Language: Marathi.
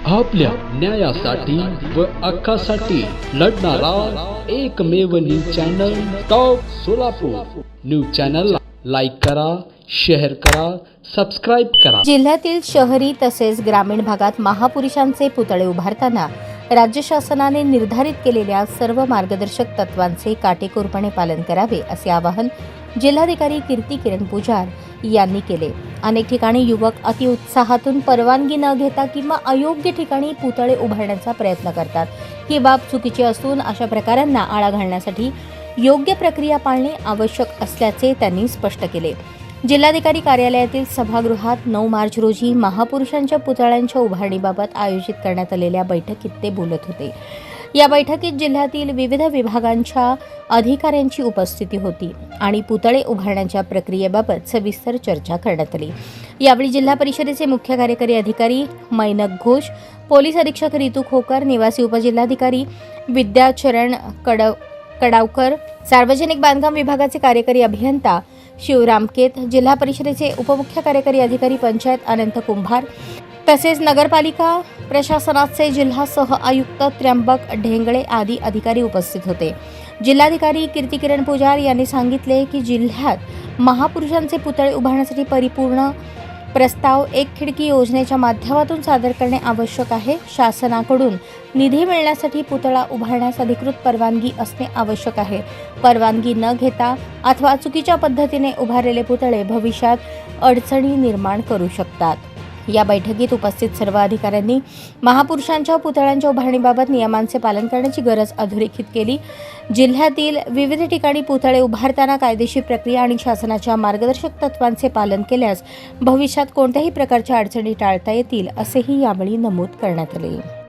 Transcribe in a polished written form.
आपल्या न्यायासाठी व हक्कासाठी लढणारा एकमेव news channel top Solapur. News चॅनलला लाईक करा, शेअर करा, सबस्क्राईब करा। जिल्ह्यातील शहरी तसेच ग्रामीण भागात महापुरुषांचे पुतळे उभारताना राज्य शासनाने निर्धारित केलेल्या सर्व मार्गदर्शक तत्वांचे काटेकोरपणे पालन करावे असे आवाहन जिल्हाधिकारी कीर्ती किरण पुजार यांनी केले। अनेक ठिकाणी युवक अतिउत्साहातून परवानगी न घेता किंवा अयोग्य ठिकाणी पुतळे उभारण्याचा प्रयत्न करतात। ही बाब चुकीची असून अशा प्रकारांना आळा घालण्यासाठी योग्य प्रक्रिया पाळणे आवश्यक असल्याचे त्यांनी स्पष्ट केले। जिल्हाधिकारी कार्यालयातील सभागृहात 9 मार्च रोजी महापुरुषांच्या पुतळ्यांच्या उभारणीबाबत आयोजित करण्यात आलेल्या बैठकीत ते बोलत होते। या बैठकीत जिल्ह्यातील विविध विभागांच्या अधिकाऱ्यांची उपस्थिती होती आणि पुतळे उभारण्याच्या प्रक्रियेबाबत सविस्तर चर्चा करण्यात आली। यावेळी जिल्हा परिषदेचे मुख्य कार्यकारी अधिकारी मैनक घोष, पोलीस अधीक्षक रितू खोकर, निवासी उपजिल्हाधिकारी विद्याचरण कडावकर, सार्वजनिक बांधकाम विभागाचे कार्यकारी अभियंता शिवराम केत, जिल्हा परिषदेचे उपमुख्य कार्यकारी अधिकारी पंचायत अनंत कुंभार तसेच नगरपालिका प्रशासनाचे जिल्हा सह आयुक्त त्र्यंबक ढेंगळे आदी अधिकारी उपस्थित होते। जिल्हाधिकारी कीर्ती किरण पुजार यांनी सांगितले की जिल्ह्यात महापुरुषांचे पुतळे उभारण्यासाठी परिपूर्ण प्रस्ताव एक खिडकी योजनेच्या माध्यमातून सादर करणे आवश्यक आहे। शासनाकडून निधी मिळण्यासाठी पुतळा उभारण्यास अधिकृत परवानगी असणे आवश्यक आहे। परवानगी न घेता अथवा चुकीच्या पद्धतीने उभारलेले पुतळे भविष्यात अडचणी निर्माण करू शकतात। या बैठकीत उपस्थित सर्व अधिकाऱ्यांनी महापुरुषांच्या पुतळ्यांच्या उभारणीबाबत नियमांचे पालन करण्याची गरज अधोरेखित केली। जिल्ह्यातील विविध ठिकाणी पुतळे उभारताना कायदेशीर प्रक्रिया आणि शासनाच्या मार्गदर्शक तत्वांचे पालन केल्यास भविष्यात कोणत्याही प्रकारच्या अडचणी टाळता येतील असेही यावेळी नमूद करण्यात आले।